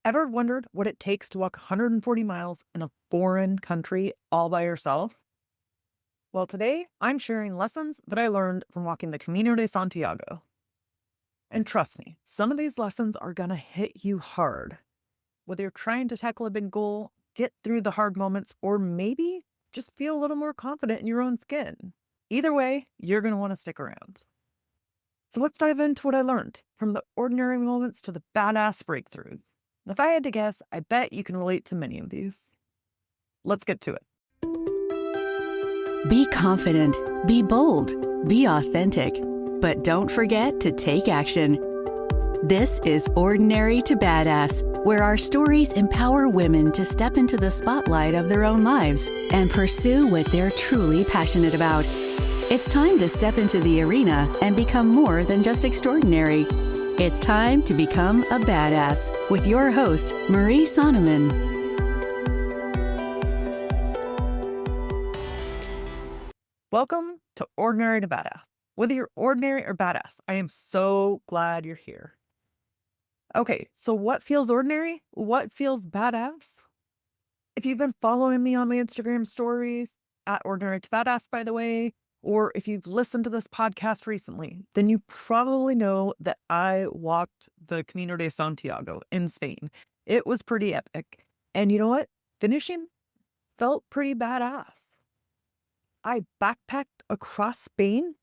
Ever wondered what it takes to walk 140 miles in a foreign country all by yourself? Well, today I'm sharing lessons that I learned from walking the Camino de Santiago. And trust me, some of these lessons are going to hit you hard. Whether you're trying to tackle a big goal, get through the hard moments, or maybe just feel a little more confident in your own skin. Either way, you're going to want to stick around. So let's dive into what I learned from the ordinary moments to the badass breakthroughs. And if I had to guess, I bet you can relate to many of these. Let's get to it. Be confident, be bold, be authentic, but don't forget to take action. This is Ordinary to Badass, where our stories empower women to step into the spotlight of their own lives and pursue what they're truly passionate about. It's time to step into the arena and become more than just extraordinary. It's time to become a badass with your host, Marie Sonneman. Welcome to Ordinary to Badass. Whether you're ordinary or badass, I am so glad you're here. Okay, so what feels ordinary? What feels badass? If you've been following me on my Instagram stories, at Ordinary to Badass, by the way, or if you've listened to this podcast recently, then you probably know that I walked the Camino de Santiago in Spain. It was pretty epic. And you know what? Finishing felt pretty badass. I backpacked across Spain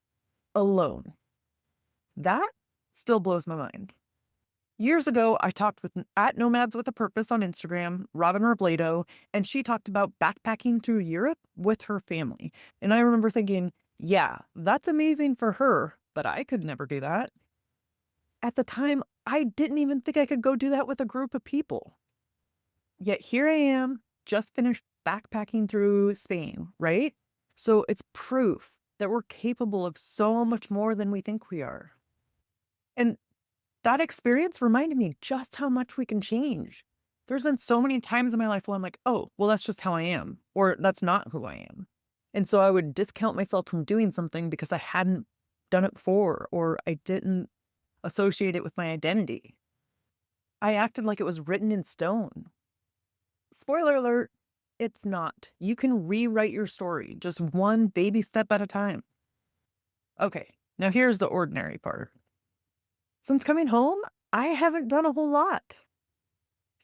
alone. That still blows my mind. Years ago, I talked with at Nomads with a Purpose on Instagram, Robin Robledo, and she talked about backpacking through Europe with her family. And I remember thinking, yeah, that's amazing for her, but I could never do that. At the time, I didn't even think I could go do that with a group of people. Yet here I am, just finished backpacking through Spain, right? So it's proof that we're capable of so much more than we think we are. And that experience reminded me just how much we can change. There's been so many times in my life where I'm like, oh, well, that's just how I am, or that's not who I am. And so I would discount myself from doing something because I hadn't done it before, or I didn't associate it with my identity. I acted like it was written in stone. Spoiler alert, it's not. You can rewrite your story just one baby step at a time. Okay, now here's the ordinary part. Since coming home, I haven't done a whole lot,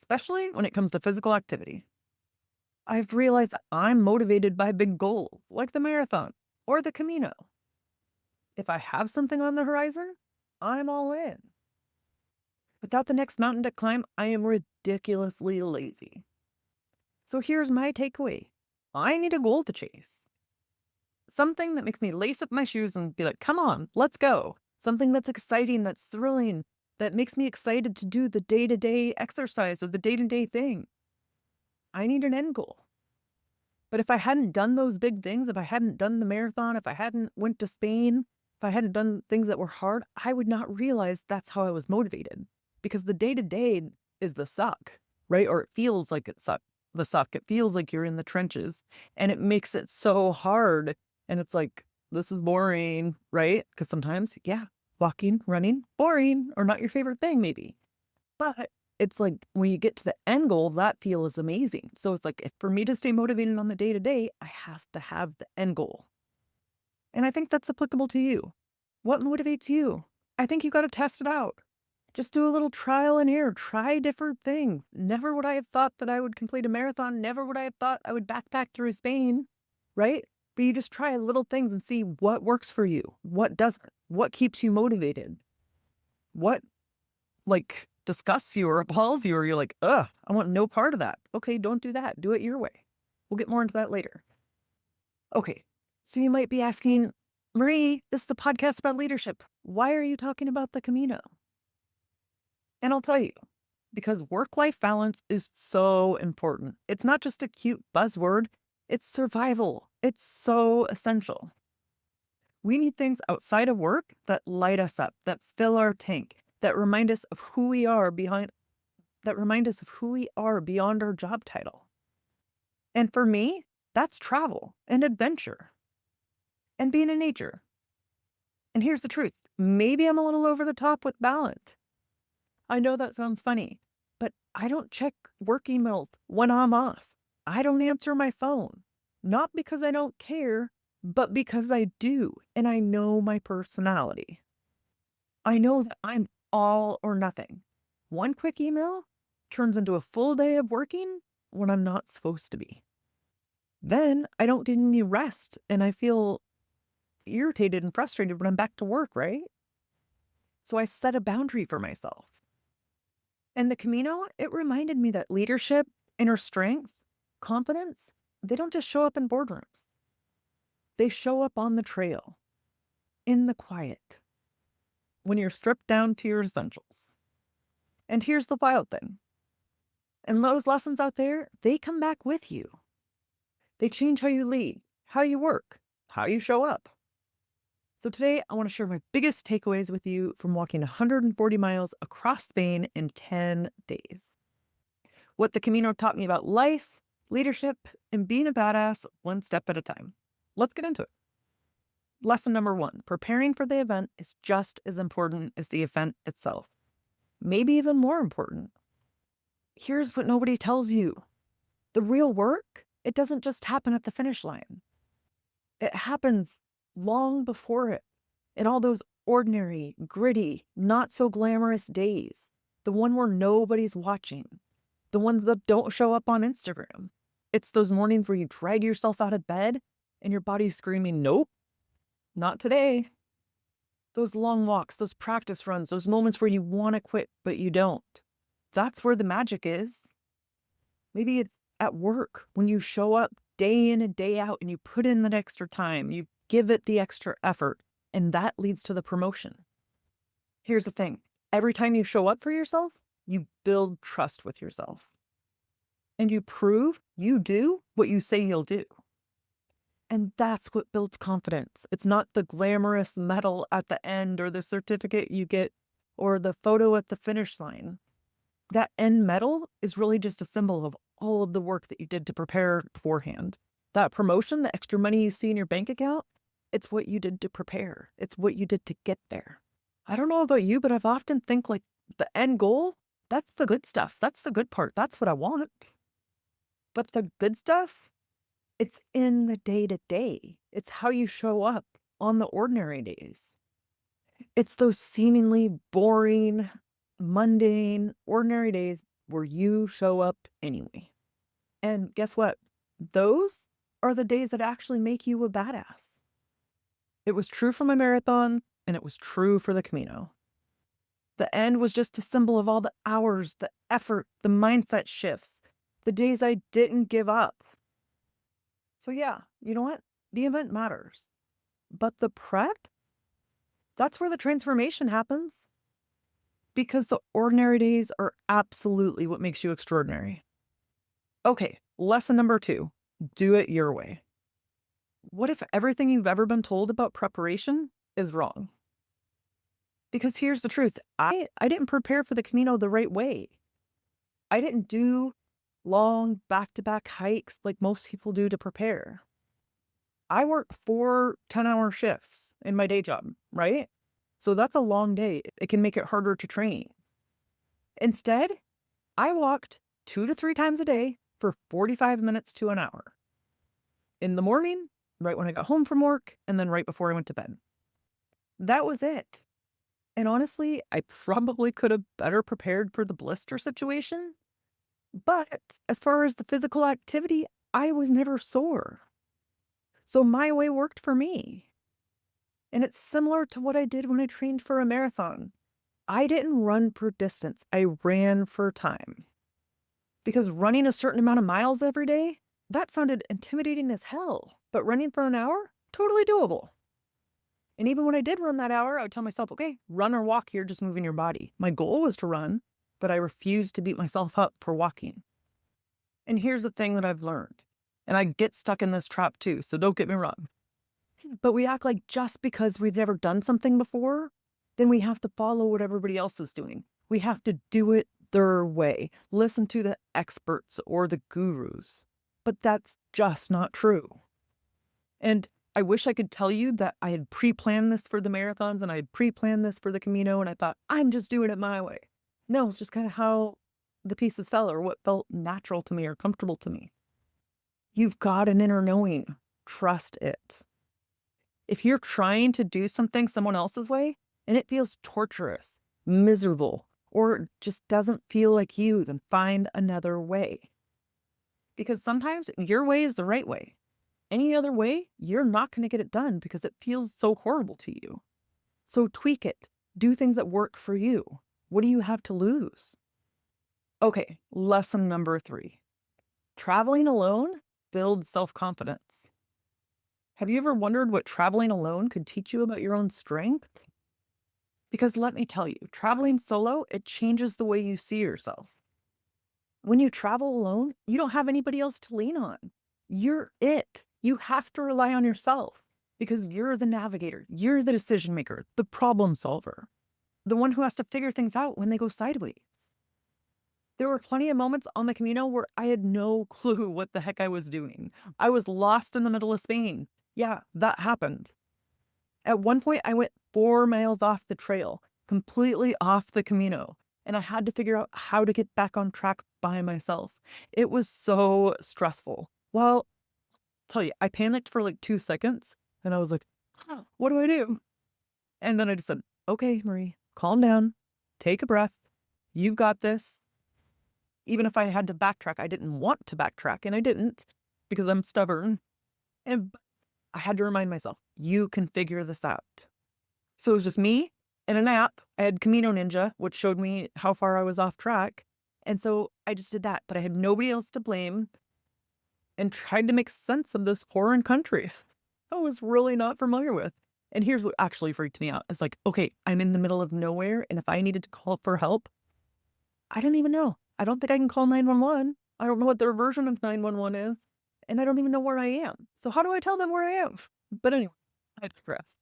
especially when it comes to physical activity. I've realized that I'm motivated by big goals like the marathon or the Camino. If I have something on the horizon, I'm all in. Without the next mountain to climb, I am ridiculously lazy. So here's my takeaway. I need a goal to chase. Something that makes me lace up my shoes and be like, come on, let's go. Something that's exciting, that's thrilling, that makes me excited to do the day-to-day exercise or the day-to-day thing. I need an end goal. But if I hadn't done those big things, if I hadn't done the marathon, if I hadn't went to Spain, if I hadn't done things that were hard, I would not realize that's how I was motivated. Because the day-to-day is the suck, right? Or it feels like it's the suck. It feels like you're in the trenches and it makes it so hard. And it's like, this is boring, right? Because sometimes, yeah, walking, running, boring, or not your favorite thing, maybe. But it's like when you get to the end goal, that feel is amazing. So it's like, if for me to stay motivated on the day to day, I have to have the end goal. And I think that's applicable to you. What motivates you? I think you got to test it out. Just do a little trial and error. Try different things. Never would I have thought that I would complete a marathon. Never would I have thought I would backpack through Spain, right? But you just try little things and see what works for you, what doesn't, what keeps you motivated, what disgusts you or appalls you, or you're like, ugh, I want no part of that. Okay, don't do that. Do it your way. We'll get more into that later. Okay, so you might be asking, Marie, this is the podcast about leadership. Why are you talking about the Camino? And I'll tell you, because work-life balance is so important. It's not just a cute buzzword, it's survival. It's so essential. We need things outside of work that light us up, that fill our tank, that remind us of who we are beyond our job title. And for me, that's travel and adventure and being in nature. And here's the truth. Maybe I'm a little over the top with balance. I know that sounds funny, But I don't check work emails when I'm off. I don't answer my phone. Not because I don't care, but because I do. And I know my personality. I know that I'm all or nothing. One quick email turns into a full day of working when I'm not supposed to be. Then I don't get any rest and I feel irritated and frustrated when I'm back to work, right? So I set a boundary for myself. And the Camino, it reminded me that leadership, inner strength, confidence, they don't just show up in boardrooms. They show up on the trail, in the quiet, when you're stripped down to your essentials. And here's the wild thing. And those lessons out there, they come back with you. They change how you lead, how you work, how you show up. So today, I want to share my biggest takeaways with you from walking 140 miles across Spain in 10 days. What the Camino taught me about life, leadership, and being a badass one step at a time. Let's get into it. Lesson number 1, preparing for the event is just as important as the event itself. Maybe even more important. Here's what nobody tells you. The real work, it doesn't just happen at the finish line. It happens long before it, in all those ordinary, gritty, not so glamorous days. The one where nobody's watching. The ones that don't show up on Instagram. It's those mornings where you drag yourself out of bed and your body's screaming, nope, not today. Those long walks, those practice runs, those moments where you want to quit, but you don't. That's where the magic is. Maybe it's at work when you show up day in and day out and you put in that extra time, you give it the extra effort, and that leads to the promotion. Here's the thing. Every time you show up for yourself, you build trust with yourself. And you prove you do what you say you'll do. And that's what builds confidence. It's not the glamorous medal at the end or the certificate you get or the photo at the finish line. That end medal is really just a symbol of all of the work that you did to prepare beforehand. That promotion, the extra money you see in your bank account, it's what you did to prepare. It's what you did to get there. I don't know about you, but I've often think like the end goal, that's the good stuff. That's the good part. That's what I want. But the good stuff, it's in the day-to-day. It's how you show up on the ordinary days. It's those seemingly boring, mundane, ordinary days where you show up anyway. And guess what? Those are the days that actually make you a badass. It was true for my marathon, and it was true for the Camino. The end was just a symbol of all the hours, the effort, the mindset shifts, the days I didn't give up. So yeah, you know what? The event matters. But the prep, that's where the transformation happens. Because the ordinary days are absolutely what makes you extraordinary. Okay, lesson number 2, do it your way. What if everything you've ever been told about preparation is wrong? Because here's the truth. I didn't prepare for the Camino the right way. I didn't do long back-to-back hikes like most people do to prepare. I work 4 10-hour shifts in my day job, right? So that's a long day. It can make it harder to train. Instead, I walked 2 to 3 times a day for 45 minutes to an hour. In the morning, right when I got home from work, and then right before I went to bed. That was it. And honestly, I probably could have better prepared for the blister situation. But as far as the physical activity, I was never sore. So my way worked for me. And it's similar to what I did when I trained for a marathon. I didn't run for distance. I ran for time. Because running a certain amount of miles every day, that sounded intimidating as hell. But running for an hour, totally doable. And even when I did run that hour, I would tell myself, okay, run or walk, you're just moving your body. My goal was to run, but I refused to beat myself up for walking. And here's the thing that I've learned. And I get stuck in this trap too, so don't get me wrong. But we act like just because we've never done something before, then we have to follow what everybody else is doing. We have to do it their way. Listen to the experts or the gurus. But that's just not true. And I wish I could tell you that I had pre-planned this for the marathons and I had pre-planned this for the Camino and I thought, I'm just doing it my way. No, it's just kind of how the pieces fell or what felt natural to me or comfortable to me. You've got an inner knowing. Trust it. If you're trying to do something someone else's way and it feels torturous, miserable, or just doesn't feel like you, then find another way. Because sometimes your way is the right way. Any other way, you're not going to get it done because it feels so horrible to you. So tweak it. Do things that work for you. What do you have to lose? Okay, lesson number 3. Traveling alone builds self-confidence. Have you ever wondered what traveling alone could teach you about your own strength? Because let me tell you, traveling solo, it changes the way you see yourself. When you travel alone, you don't have anybody else to lean on. You're it. You have to rely on yourself because you're the navigator, you're the decision maker, the problem solver, the one who has to figure things out when they go sideways. There were plenty of moments on the Camino where I had no clue what the heck I was doing. I was lost in the middle of Spain. Yeah, that happened. At one point, I went 4 miles off the trail, completely off the Camino, and I had to figure out how to get back on track by myself. It was so stressful. Well, tell you, I panicked for like 2 seconds and I was like, "Huh, what do I do?" And then I just said, "Okay, Marie, calm down. Take a breath. You've got this." Even if I had to backtrack, I didn't want to backtrack and I didn't because I'm stubborn. And I had to remind myself, you can figure this out. So it was just me and an app. I had Camino Ninja, which showed me how far I was off track. And so I just did that, but I had nobody else to blame and tried to make sense of this foreign country I was really not familiar with. And here's what actually freaked me out. It's like, okay, I'm in the middle of nowhere. And if I needed to call for help, I don't even know. I don't think I can call 911. I don't know what their version of 911 is. And I don't even know where I am. So how do I tell them where I am? But anyway, I digress.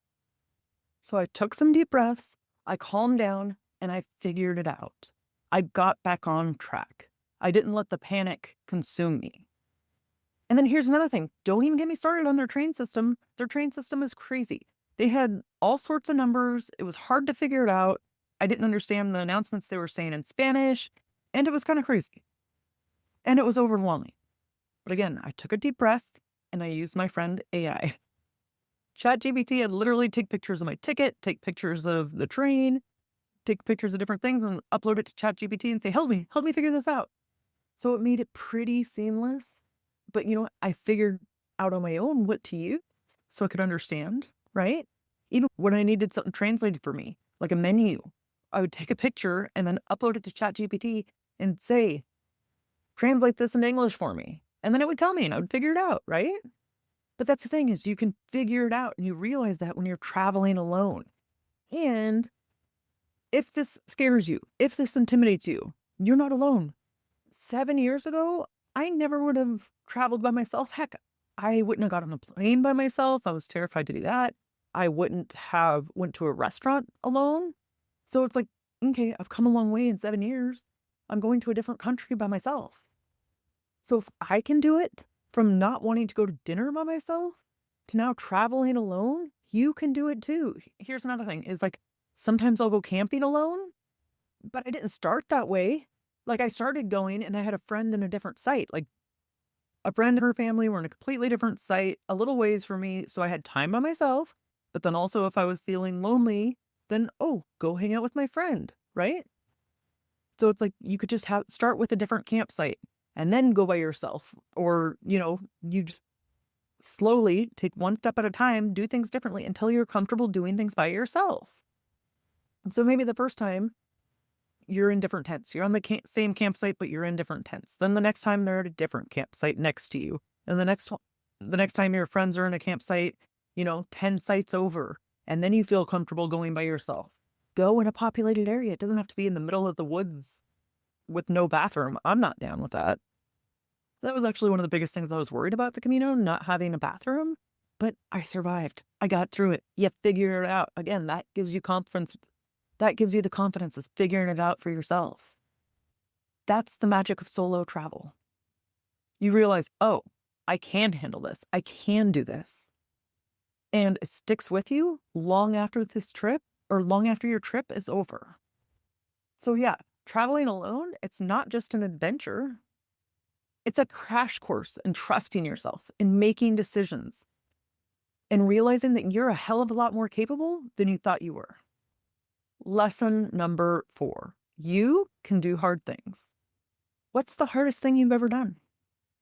So I took some deep breaths, I calmed down, and I figured it out. I got back on track. I didn't let the panic consume me. And then here's another thing. Don't even get me started on their train system. Their train system is crazy. They had all sorts of numbers. It was hard to figure it out. I didn't understand the announcements they were saying in Spanish, and it was kind of crazy. And it was overwhelming. But again, I took a deep breath and I used my friend AI. ChatGPT, I'd literally take pictures of my ticket, take pictures of the train, take pictures of different things and upload it to ChatGPT and say, help me figure this out. So it made it pretty seamless. But you know what? I figured out on my own what to use so I could understand, right? Even when I needed something translated for me, like a menu, I would take a picture and then upload it to ChatGPT and say, translate this into English for me. And then it would tell me and I would figure it out, right? But that's the thing is you can figure it out and you realize that when you're traveling alone. And if this scares you, if this intimidates you, you're not alone. 7 years ago, I never would have traveled by myself. Heck, I wouldn't have got on a plane by myself. I was terrified to do that. I wouldn't have went to a restaurant alone. So it's like, okay, I've come a long way in 7 years. I'm going to a different country by myself. So if I can do it from not wanting to go to dinner by myself to now traveling alone, you can do it too. Here's another thing is like sometimes I'll go camping alone, but I didn't start that way. Like I started going and I had a friend in a different site. Like a friend and her family were in a completely different site, a little ways from me. So I had time by myself. But then also if I was feeling lonely, then oh, go hang out with my friend, right? So it's like you could just start with a different campsite and then go by yourself. Or, you just slowly take one step at a time, do things differently until you're comfortable doing things by yourself. And so maybe the first time you're in different tents. You're on the same campsite, but you're in different tents. Then the next time they're at a different campsite next to you. And the next time your friends are in a campsite, 10 sites over. And then you feel comfortable going by yourself. Go in a populated area. It doesn't have to be in the middle of the woods with no bathroom. I'm not down with that. That was actually one of the biggest things I was worried about the Camino, not having a bathroom. But I survived. I got through it. You figure it out. Again, that gives you confidence. That gives you the confidence of figuring it out for yourself. That's the magic of solo travel. You realize, oh, I can handle this. I can do this. And it sticks with you long after this trip or long after your trip is over. So yeah, traveling alone, it's not just an adventure. It's a crash course in trusting yourself, in making decisions, and realizing that you're a hell of a lot more capable than you thought you were. Lesson number 4. You can do hard things. What's the hardest thing you've ever done?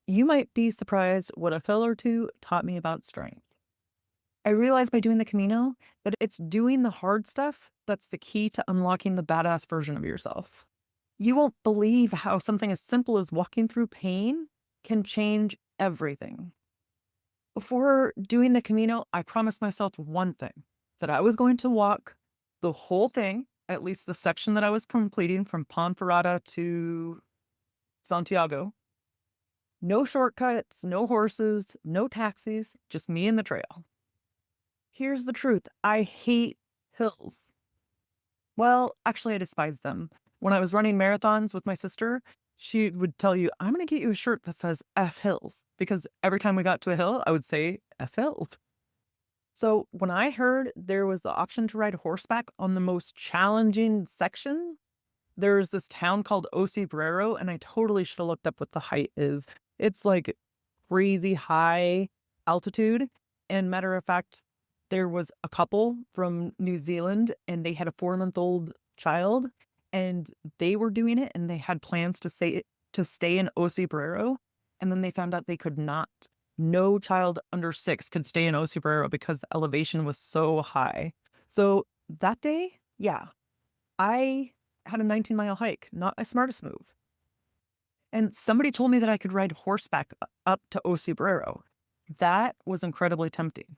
You might be surprised what a hill or two taught me about strength. I realized by doing the Camino that it's doing the hard stuff that's the key to unlocking the badass version of yourself. You won't believe how something as simple as walking through pain can change everything. Before doing the Camino, I promised myself one thing, that I was going to walk the whole thing, at least the section that I was completing from Ponferrada to Santiago. No shortcuts, no horses, no taxis, just me and the trail. Here's the truth. I hate hills. Well, actually, I despise them. When I was running marathons with my sister, she would tell you, I'm going to get you a shirt that says F Hills, because every time we got to a hill, I would say F Hills. So when I heard there was the option to ride horseback on the most challenging section, there's this town called Ocibrero, and I totally should have looked up what the height is. It's like crazy high altitude. And matter of fact, there was a couple from New Zealand and they had a 4-month-old child and they were doing it and they had plans to stay in Ocibrero. And then they found out they could not. No child under 6 could stay in Ocibrero because the elevation was so high. So that day, yeah, I had a 19-mile hike, not my smartest move. And somebody told me that I could ride horseback up to Ocibrero. That was incredibly tempting.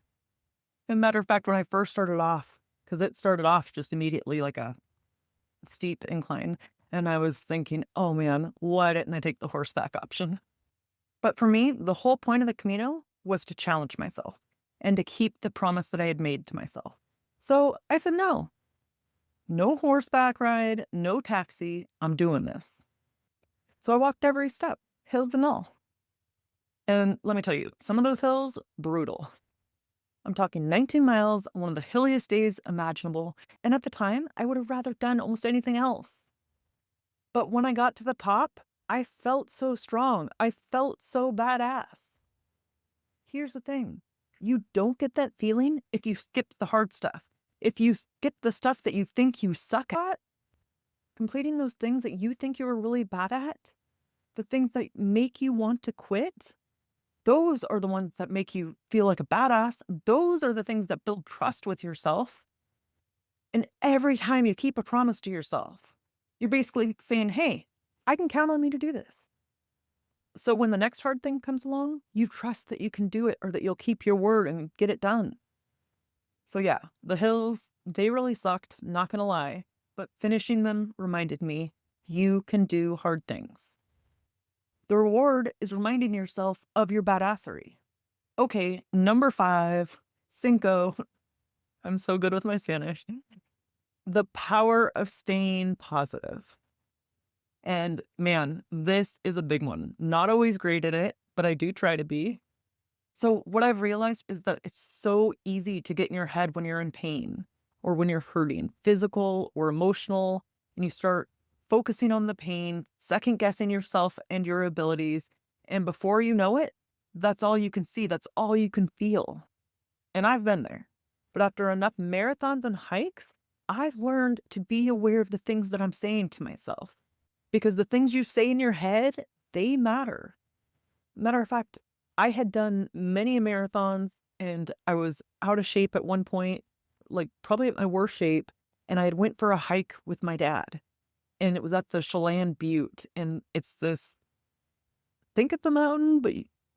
As a matter of fact, when I first started off, because it started off just immediately like a steep incline, and I was thinking, oh man, why didn't I take the horseback option? But for me, the whole point of the Camino was to challenge myself and to keep the promise that I had made to myself. So I said, no, no horseback ride, no taxi. I'm doing this. So I walked every step, hills and all. And let me tell you, some of those hills, brutal. I'm talking 19 miles on one of the hilliest days imaginable. And at the time, I would have rather done almost anything else. But when I got to the top, I felt so strong. I felt so badass. Here's the thing. You don't get that feeling if you skip the hard stuff. If you skip the stuff that you think you suck at, completing those things that you think you're really bad at, the things that make you want to quit, those are the ones that make you feel like a badass. Those are the things that build trust with yourself. And every time you keep a promise to yourself, you're basically saying, hey, I can count on me to do this. So when the next hard thing comes along, you trust that you can do it or that you'll keep your word and get it done. So yeah, the hills, they really sucked, not gonna lie, but finishing them reminded me you can do hard things. The reward is reminding yourself of your badassery. Okay, number 5, cinco. I'm so good with my Spanish. The power of staying positive. And man, this is a big one. Not always great at it, but I do try to be. So what I've realized is that it's so easy to get in your head when you're in pain or when you're hurting, physical or emotional, and you start focusing on the pain, second guessing yourself and your abilities. And before you know it, that's all you can see. That's all you can feel. And I've been there. But after enough marathons and hikes, I've learned to be aware of the things that I'm saying to myself. Because the things you say in your head, they matter. Matter of fact, I had done many marathons and I was out of shape at one point, like probably at my worst shape. And I had went for a hike with my dad and it was at the Chelan Butte. And it's this, think of the mountain, but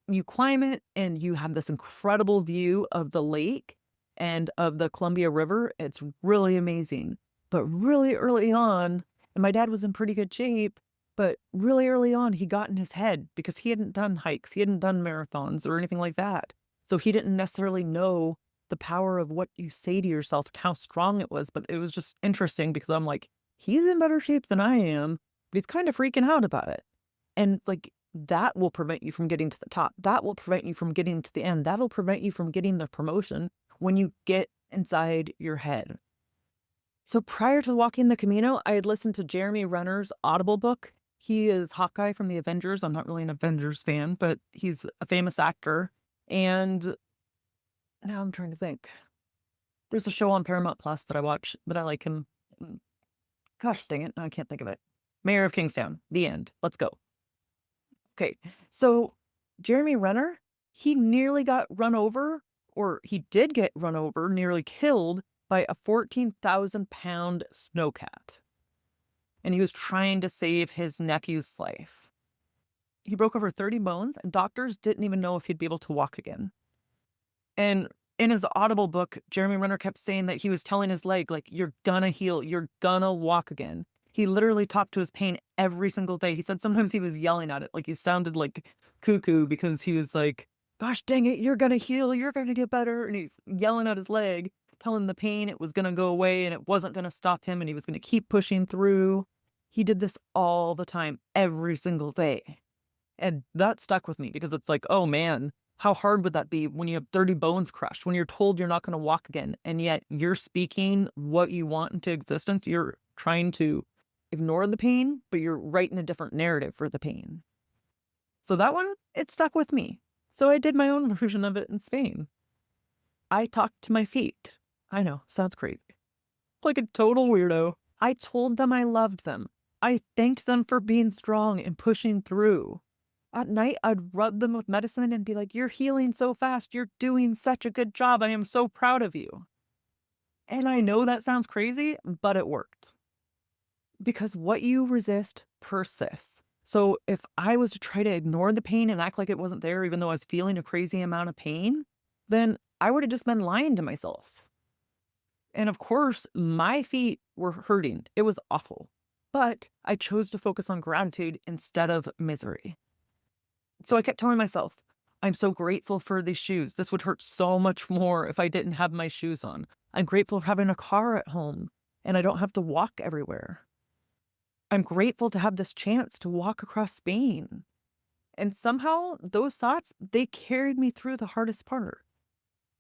you climb it and you have this incredible view of the lake and of the Columbia River. It's really amazing. But really early on, and my dad was in pretty good shape, but really early on, he got in his head because he hadn't done hikes, he hadn't done marathons or anything like that. So he didn't necessarily know the power of what you say to yourself, how strong it was. But it was just interesting because I'm like, he's in better shape than I am, but he's kind of freaking out about it. And like, that will prevent you from getting to the top. That will prevent you from getting to the end. That'll prevent you from getting the promotion when you get inside your head. So prior to walking the Camino, I had listened to Jeremy Renner's Audible book. He is Hawkeye from the Avengers. I'm not really an Avengers fan, but he's a famous actor. And now I'm trying to think. There's a show on Paramount Plus that I watch that I like him. Gosh dang it. Now I can't think of it. Mayor of Kingstown. The end. Let's go. Okay. So Jeremy Renner, he nearly got run over, or he did get run over, nearly killed by a 14,000-pound snowcat. And he was trying to save his nephew's life. He broke over 30 bones, and doctors didn't even know if he'd be able to walk again. And in his Audible book, Jeremy Renner kept saying that he was telling his leg, like, you're gonna heal, you're gonna walk again. He literally talked to his pain every single day. He said sometimes he was yelling at it, like he sounded like cuckoo because he was like, gosh dang it, you're gonna heal, you're gonna get better. And he's yelling at his leg, telling the pain it was gonna go away and it wasn't gonna stop him and he was gonna keep pushing through. He did this all the time, every single day. And that stuck with me because it's like, oh man, how hard would that be when you have 30 bones crushed, when you're told you're not going to walk again, and yet you're speaking what you want into existence? You're trying to ignore the pain, but you're writing a different narrative for the pain. So that one, it stuck with me. So I did my own version of it in Spain. I talked to my feet. I know, sounds crazy. Like a total weirdo. I told them I loved them. I thanked them for being strong and pushing through. At night, I'd rub them with medicine and be like, you're healing so fast. You're doing such a good job. I am so proud of you. And I know that sounds crazy, but it worked. Because what you resist persists. So if I was to try to ignore the pain and act like it wasn't there, even though I was feeling a crazy amount of pain, then I would have just been lying to myself. And of course, my feet were hurting. It was awful. But I chose to focus on gratitude instead of misery. So I kept telling myself, I'm so grateful for these shoes. This would hurt so much more if I didn't have my shoes on. I'm grateful for having a car at home and I don't have to walk everywhere. I'm grateful to have this chance to walk across Spain. And somehow those thoughts, they carried me through the hardest part.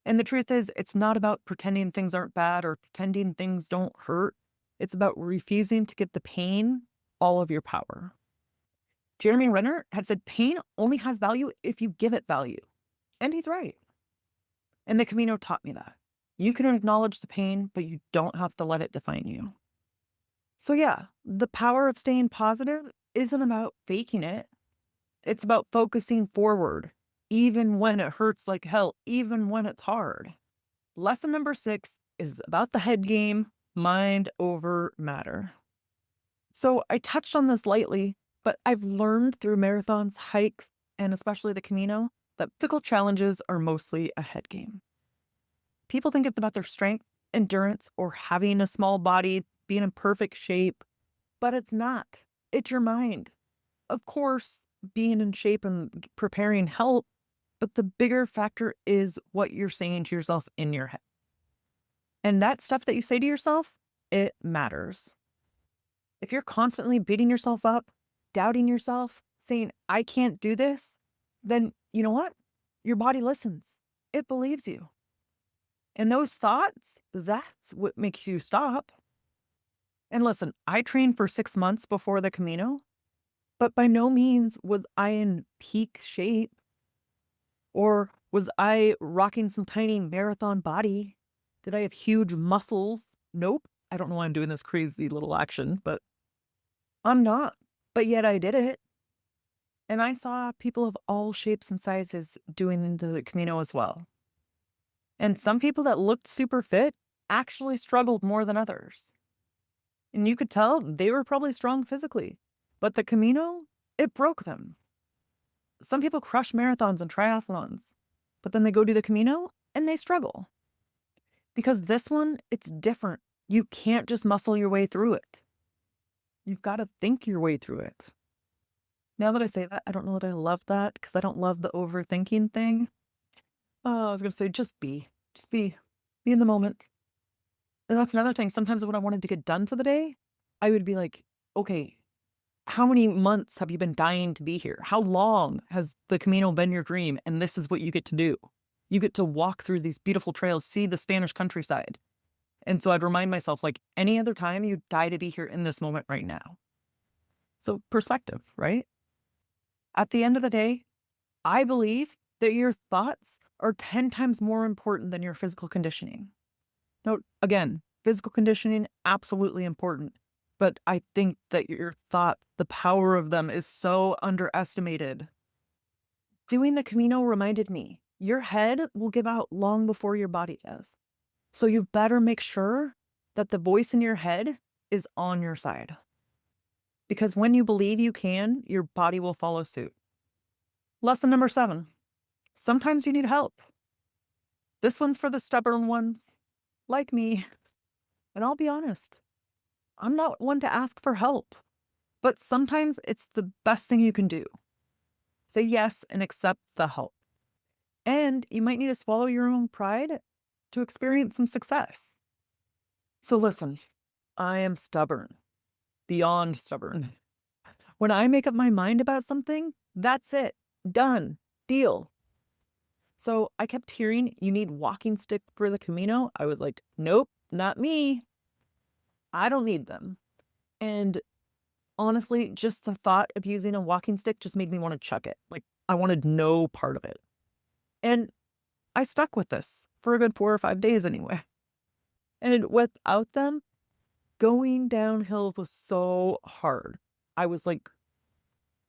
And the truth is, it's not about pretending things aren't bad or pretending things don't hurt. It's about refusing to give the pain all of your power. Jeremy Renner had said pain only has value if you give it value. And he's right. And the Camino taught me that. You can acknowledge the pain, but you don't have to let it define you. So yeah, the power of staying positive isn't about faking it. It's about focusing forward, even when it hurts like hell, even when it's hard. Lesson number 6 is about the head game, mind over matter. So I touched on this lightly, but I've learned through marathons, hikes, and especially the Camino that physical challenges are mostly a head game. People think it's about their strength, endurance, or having a small body, being in perfect shape, but it's not. It's your mind. Of course, being in shape and preparing help, but the bigger factor is what you're saying to yourself in your head. And that stuff that you say to yourself, it matters. If you're constantly beating yourself up, doubting yourself, saying, I can't do this, then you know what? Your body listens. It believes you. And those thoughts, that's what makes you stop. And listen, I trained for 6 months before the Camino, but by no means was I in peak shape or was I rocking some tiny marathon body. Did I have huge muscles? Nope. I don't know why I'm doing this crazy little action, but I'm not. But yet I did it. And I saw people of all shapes and sizes doing the Camino as well. And some people that looked super fit actually struggled more than others. And you could tell they were probably strong physically, but the Camino, it broke them. Some people crush marathons and triathlons, but then they go do the Camino and they struggle. Because this one, it's different. You can't just muscle your way through it. You've got to think your way through it. Now that I say that, I don't know that I love that because I don't love the overthinking thing. Oh, I was going to say, just be. Just be. Be in the moment. And that's another thing. Sometimes when I wanted to get done for the day, I would be like, okay, how many months have you been dying to be here? How long has the Camino been your dream? And this is what you get to do. You get to walk through these beautiful trails, see the Spanish countryside. And so I'd remind myself, like, any other time you'd die to be here in this moment right now. So perspective, right? At the end of the day, I believe that your thoughts are 10 times more important than your physical conditioning. Now, again, physical conditioning, absolutely important. But I think that your thought, the power of them is so underestimated. Doing the Camino reminded me your head will give out long before your body does. So you better make sure that the voice in your head is on your side. Because when you believe you can, your body will follow suit. Lesson number 7. Sometimes you need help. This one's for the stubborn ones, like me. And I'll be honest, I'm not one to ask for help, but sometimes it's the best thing you can do. Say yes and accept the help. And you might need to swallow your own pride to experience some success. So listen, I am stubborn, beyond stubborn. When I make up my mind about something, that's it. Done. Deal. So I kept hearing you need walking stick for the Camino. I was like, nope, not me. I don't need them. And honestly, just the thought of using a walking stick just made me want to chuck it. Like I wanted no part of it. And I stuck with this for a good 4 or 5 days anyway. And without them, going downhill was so hard. I was like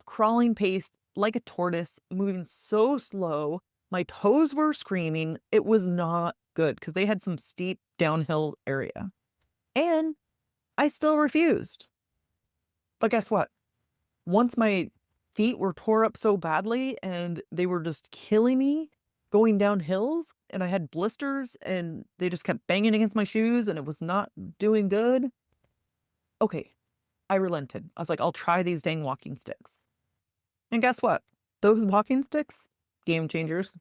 crawling pace like a tortoise, moving so slow. My toes were screaming. It was not good because they had some steep downhill area. And I still refused. But guess what? Once my feet were tore up so badly and they were just killing me going down hills, and I had blisters and they just kept banging against my shoes and it was not doing good. Okay, I relented. I was like, I'll try these dang walking sticks. And guess what? Those walking sticks, game changers.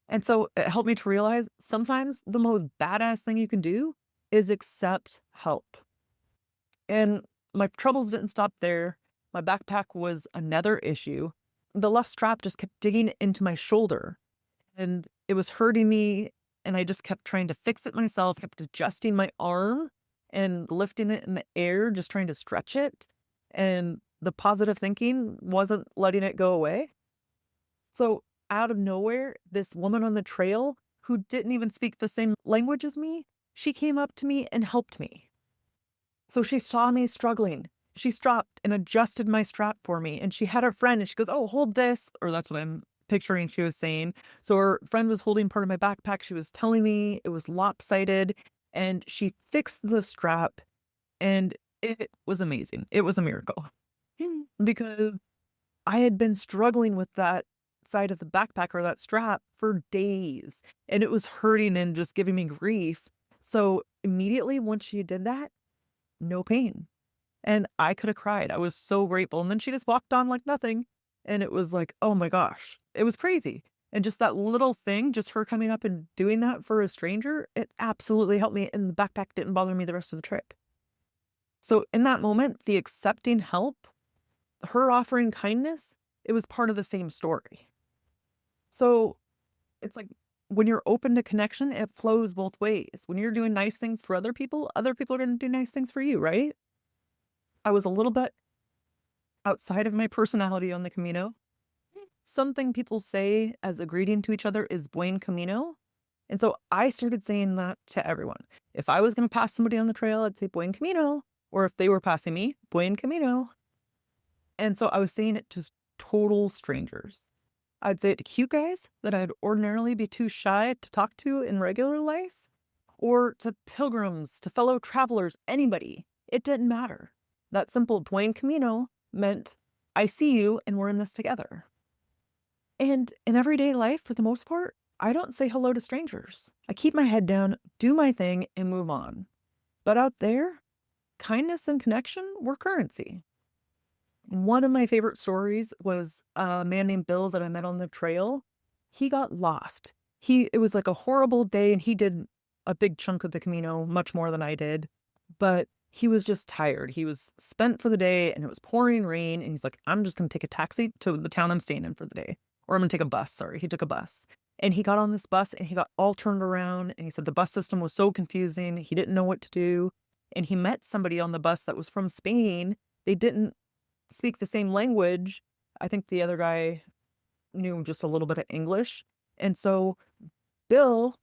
And so it helped me to realize sometimes the most badass thing you can do is accept help. And my troubles didn't stop there. My backpack was another issue. The left strap just kept digging into my shoulder and it was hurting me. And I just kept trying to fix it myself, kept adjusting my arm and lifting it in the air, just trying to stretch it. And the positive thinking wasn't letting it go away. So out of nowhere, this woman on the trail who didn't even speak the same language as me, she came up to me and helped me. So she saw me struggling. She stopped and adjusted my strap for me. And she had her friend and she goes, oh, hold this. Or that's what I'm picturing she was saying. So her friend was holding part of my backpack. She was telling me it was lopsided and she fixed the strap and it was amazing. It was a miracle because I had been struggling with that side of the backpack or that strap for days and it was hurting and just giving me grief. So immediately once she did that, no pain. And I could have cried. I was so grateful. And then she just walked on like nothing. And it was like, oh my gosh, it was crazy. And just that little thing, just her coming up and doing that for a stranger, it absolutely helped me. And the backpack didn't bother me the rest of the trip. So in that moment, the accepting help, her offering kindness, it was part of the same story. So it's like when you're open to connection, it flows both ways. When you're doing nice things for other people are going to do nice things for you, right? I was a little bit outside of my personality on the Camino. Something people say as a greeting to each other is buen camino. And so I started saying that to everyone. If I was going to pass somebody on the trail, I'd say buen camino. Or if they were passing me, buen camino. And so I was saying it to total strangers. I'd say it to cute guys that I'd ordinarily be too shy to talk to in regular life, or to pilgrims, to fellow travelers, anybody. It didn't matter. That simple buen camino meant I see you and we're in this together. And in everyday life, for the most part, I don't say hello to strangers. I keep my head down, do my thing, and move on. But out there, kindness and connection were currency. One of my favorite stories was a man named Bill that I met on the trail. He got lost. It was like a horrible day and he did a big chunk of the Camino, much more than I did, but he was just tired. He was spent for the day and it was pouring rain and he's like, I'm just going to take a taxi to the town I'm staying in for the day. Or I'm going to take a bus. Sorry, he took a bus. And he got on this bus and he got all turned around and he said the bus system was so confusing. He didn't know what to do. And he met somebody on the bus that was from Spain. They didn't speak the same language. I think the other guy knew just a little bit of English. And so Bill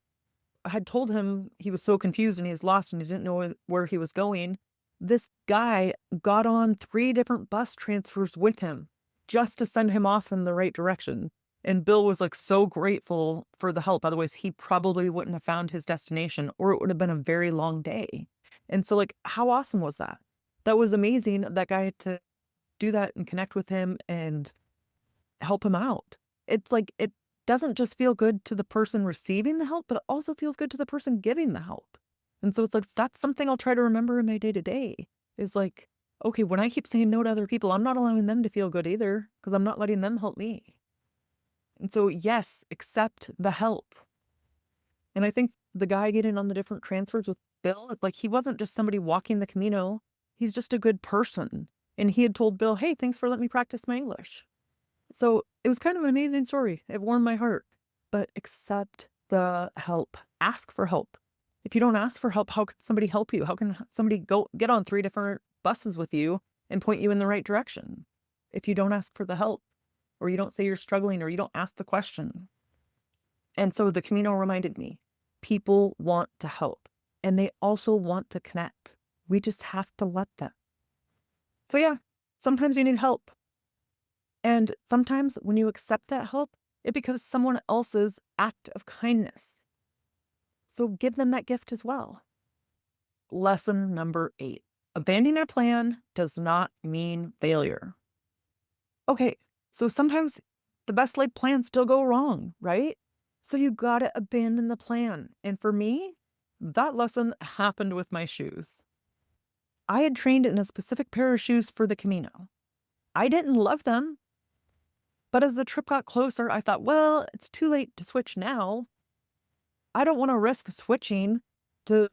had told him he was so confused and he was lost and he didn't know where he was going. This guy got on 3 different bus transfers with him just to send him off in the right direction. And Bill was like so grateful for the help. Otherwise, he probably wouldn't have found his destination or it would have been a very long day. And so, like, how awesome was that? That was amazing. That guy to do that and connect with him and help him out. It's like it doesn't just feel good to the person receiving the help, but it also feels good to the person giving the help. And so it's like that's something I'll try to remember in my day to day is like, okay, when I keep saying no to other people, I'm not allowing them to feel good either because I'm not letting them help me. And so, yes, accept the help. And I think the guy getting on the different transfers with Bill, it's like he wasn't just somebody walking the Camino. He's just a good person. And he had told Bill, hey, thanks for letting me practice my English. So it was kind of an amazing story. It warmed my heart. But accept the help. Ask for help. If you don't ask for help, how can somebody help you? How can somebody go get on 3 different buses with you and point you in the right direction? If you don't ask for the help, or you don't say you're struggling, or you don't ask the question. And so the Camino reminded me, people want to help, and they also want to connect. We just have to let them. So yeah, sometimes you need help. And sometimes when you accept that help, it becomes someone else's act of kindness. So give them that gift as well. Lesson number 8. Abandoning a plan does not mean failure. Okay, so sometimes the best laid plans still go wrong, right? So you gotta abandon the plan. And for me, that lesson happened with my shoes. I had trained in a specific pair of shoes for the Camino. I didn't love them, but as the trip got closer, I thought, well, it's too late to switch now. I don't want to risk switching to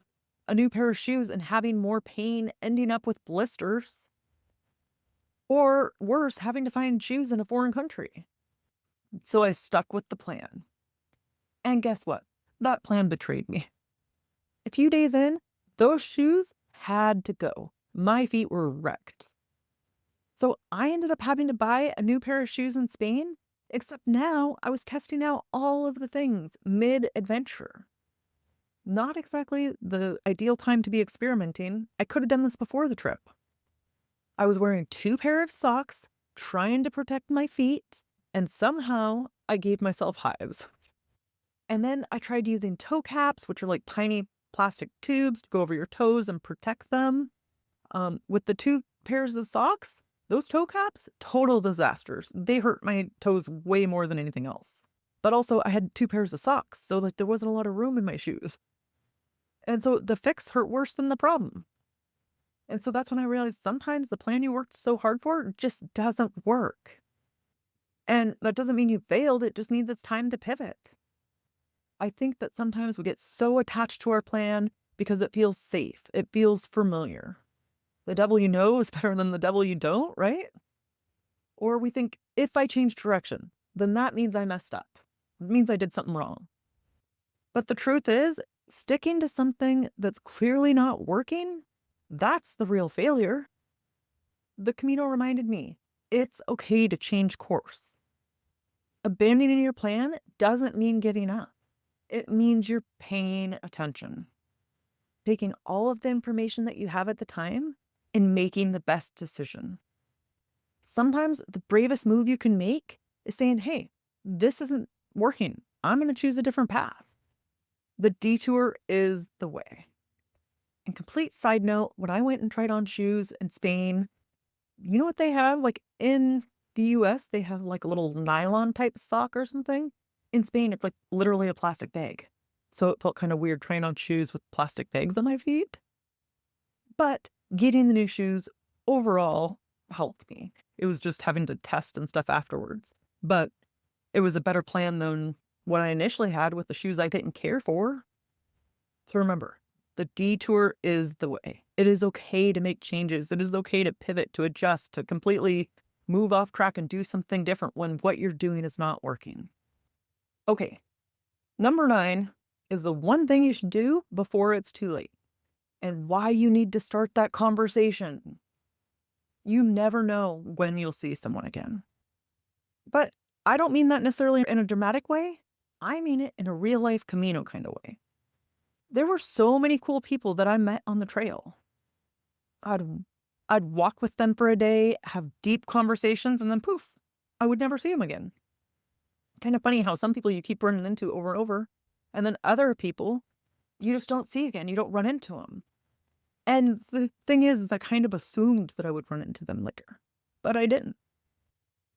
a new pair of shoes and having more pain, ending up with blisters, or worse, having to find shoes in a foreign country. So I stuck with the plan. And guess what? That plan betrayed me. A few days in, those shoes had to go. My feet were wrecked. So I ended up having to buy a new pair of shoes in Spain, except now I was testing out all of the things mid-adventure. Not exactly the ideal time to be experimenting. I could have done this before the trip. I was wearing 2 pair of socks, trying to protect my feet, and somehow I gave myself hives. And then I tried using toe caps, which are like tiny plastic tubes to go over your toes and protect them. With the 2 pairs of socks, those toe caps, total disasters. They hurt my toes way more than anything else. But also I had 2 pairs of socks, so like there wasn't a lot of room in my shoes. And so the fix hurt worse than the problem. And so that's when I realized sometimes the plan you worked so hard for just doesn't work. And that doesn't mean you failed, it just means it's time to pivot. I think that sometimes we get so attached to our plan because it feels safe, it feels familiar. The devil you know is better than the devil you don't, right? Or we think, if I change direction, then that means I messed up. It means I did something wrong. But the truth is, sticking to something that's clearly not working, that's the real failure. The Camino reminded me, it's okay to change course. Abandoning your plan doesn't mean giving up. It means you're paying attention. Taking all of the information that you have at the time and making the best decision. Sometimes the bravest move you can make is saying, hey, this isn't working. I'm going to choose a different path. The detour is the way. And complete side note, when I went and tried on shoes in Spain, you know what they have? Like in the US, they have like a little nylon type sock or something. In Spain, it's like literally a plastic bag. So it felt kind of weird trying on shoes with plastic bags on my feet. But getting the new shoes overall helped me. It was just having to test and stuff afterwards. But it was a better plan than what I initially had with the shoes I didn't care for. So remember, the detour is the way. It is okay to make changes. It is okay to pivot, to adjust, to completely move off track and do something different when what you're doing is not working. Okay, Number 9 is the one thing you should do before it's too late and why you need to start that conversation. You never know when you'll see someone again. But I don't mean that necessarily in a dramatic way. I mean it in a real life Camino kind of way. There were so many cool people that I met on the trail. I'd I'd walk with them for a day, have deep conversations, and then poof, I would never see them again. Kind of funny how some people you keep running into over and over, and then other people you just don't see again. You don't run into them. And the thing is I kind of assumed that I would run into them later, but I didn't.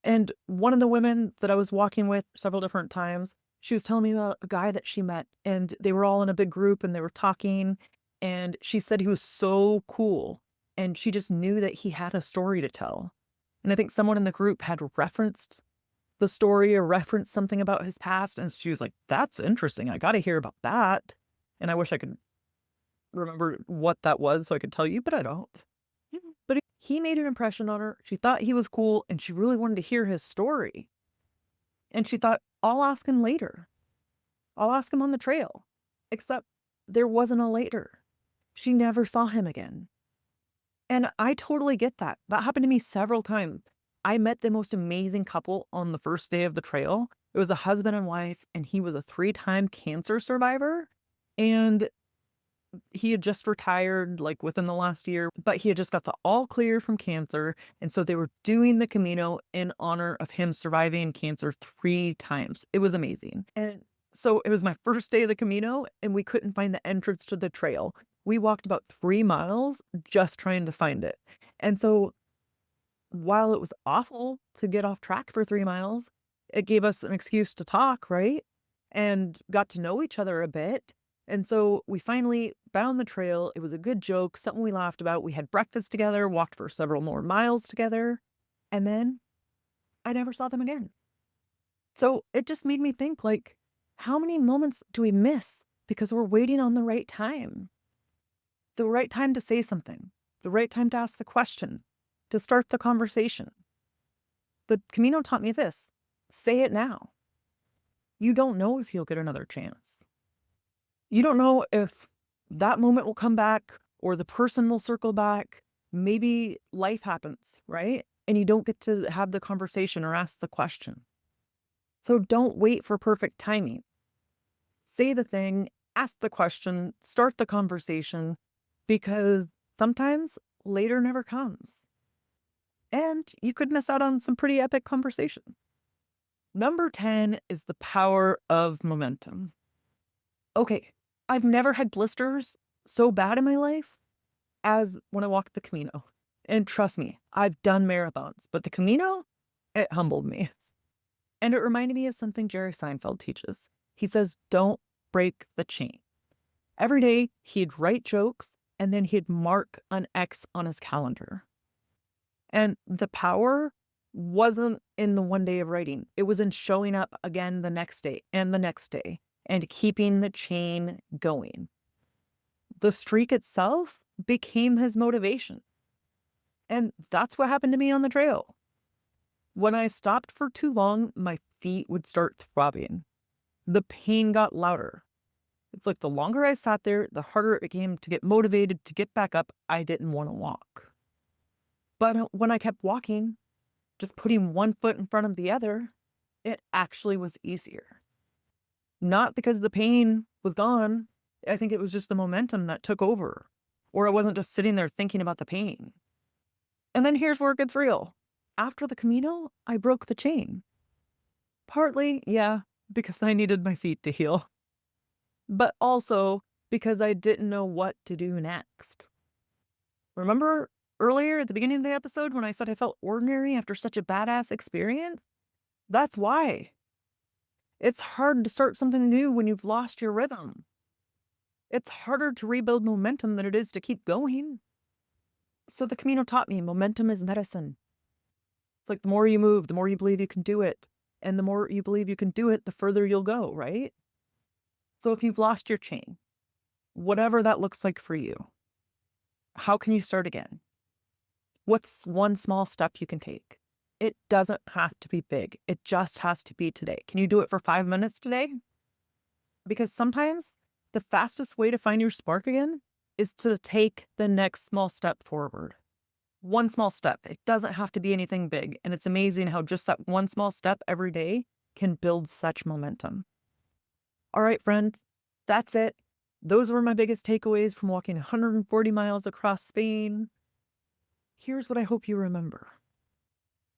And one of the women that I was walking with several different times, she was telling me about a guy that she met, and they were all in a big group and they were talking, and she said he was so cool, and she just knew that he had a story to tell. And I think someone in the group had referenced the story or referenced something about his past, and she was like, "That's interesting. I gotta hear about that." And I wish I could remember what that was so I could tell you, but I don't. But he made an impression on her. She thought he was cool, and she really wanted to hear his story. And she thought, "I'll ask him later. I'll ask him on the trail." Except there wasn't a later. She never saw him again. And I totally get that. That happened to me several times. I met the most amazing couple on the first day of the trail. It was a husband and wife, and he was a three-time cancer survivor. And he had just retired, like, within the last year, but he had just got the all clear from cancer, and so they were doing the Camino in honor of him surviving cancer 3 times. It was amazing, and so it was my first day of the Camino, and we couldn't find the entrance to the trail. We walked about 3 miles just trying to find it, and so while it was awful to get off track for 3 miles, it gave us an excuse to talk, right? And got to know each other a bit. And so we finally found the trail. It was a good joke, something we laughed about. We had breakfast together, walked for several more miles together, and then I never saw them again. So it just made me think, like, how many moments do we miss because we're waiting on the right time? The right time to say something, the right time to ask the question, to start the conversation. The Camino taught me this: say it now. You don't know if you'll get another chance. You don't know if that moment will come back or the person will circle back. Maybe life happens, right? And you don't get to have the conversation or ask the question. So don't wait for perfect timing. Say the thing, ask the question, start the conversation, because sometimes later never comes. And you could miss out on some pretty epic conversation. Number 10 is the power of momentum. Okay, I've never had blisters so bad in my life as when I walked the Camino. And trust me, I've done marathons, but the Camino, it humbled me. And it reminded me of something Jerry Seinfeld teaches. He says, don't break the chain. Every day he'd write jokes and then he'd mark an X on his calendar. And the power wasn't in the one day of writing. It was in showing up again the next day and the next day and keeping the chain going. The streak itself became his motivation. And that's what happened to me on the trail. When I stopped for too long, my feet would start throbbing. The pain got louder. It's like the longer I sat there, the harder it became to get motivated to get back up. I didn't want to walk. But when I kept walking, just putting one foot in front of the other, it actually was easier. Not because the pain was gone. I think it was just the momentum that took over. Or I wasn't just sitting there thinking about the pain. And then here's where it gets real. After the Camino, I broke the chain. Partly, yeah, because I needed my feet to heal. But also because I didn't know what to do next. Remember earlier at the beginning of the episode when I said I felt ordinary after such a badass experience? That's why. It's hard to start something new when you've lost your rhythm. It's harder to rebuild momentum than it is to keep going. So the Camino taught me momentum is medicine. It's like the more you move, the more you believe you can do it. And the more you believe you can do it, the further you'll go, right? So if you've lost your chain, whatever that looks like for you, how can you start again? What's one small step you can take? It doesn't have to be big. It just has to be today. Can you do it for 5 minutes today? Because sometimes the fastest way to find your spark again is to take the next small step forward. One small step. It doesn't have to be anything big. And it's amazing how just that one small step every day can build such momentum. All right, friends, that's it. Those were my biggest takeaways from walking 140 miles across Spain. Here's what I hope you remember.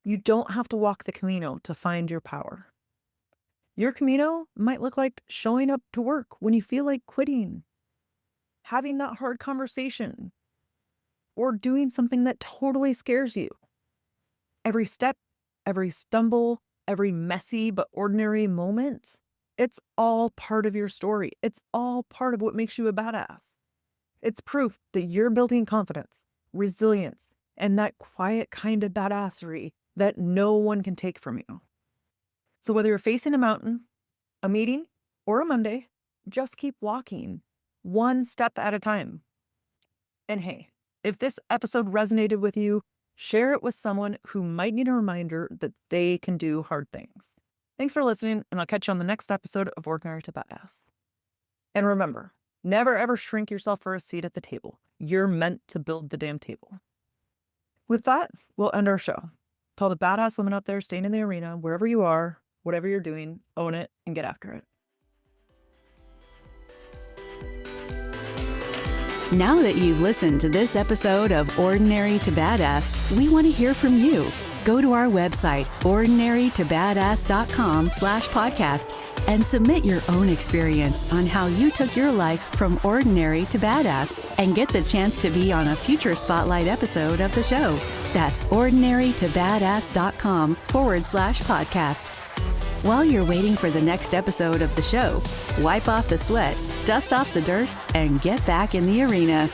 You don't have to walk the Camino to find your power. Your Camino might look like showing up to work when you feel like quitting, having that hard conversation, or doing something that totally scares you. Every step, every stumble, every messy but ordinary moment, it's all part of your story. It's all part of what makes you a badass. It's proof that you're building confidence, resilience, and that quiet kind of badassery that no one can take from you. So whether you're facing a mountain, a meeting, or a Monday, just keep walking one step at a time. And hey, if this episode resonated with you, share it with someone who might need a reminder that they can do hard things. Thanks for listening, and I'll catch you on the next episode of Ordinary to Badass. And remember, never ever shrink yourself for a seat at the table. You're meant to build the damn table. With that, we'll end our show. To all the badass women out there staying in the arena, wherever you are, whatever you're doing, own it and get after it. Now that you've listened to this episode of Ordinary to Badass, we want to hear from you. Go to our website, ordinarytobadass.com/podcast, and submit your own experience on how you took your life from ordinary to badass and get the chance to be on a future spotlight episode of the show. That's ordinarytobadass.com/podcast. While you're waiting for the next episode of the show, wipe off the sweat, dust off the dirt, and get back in the arena.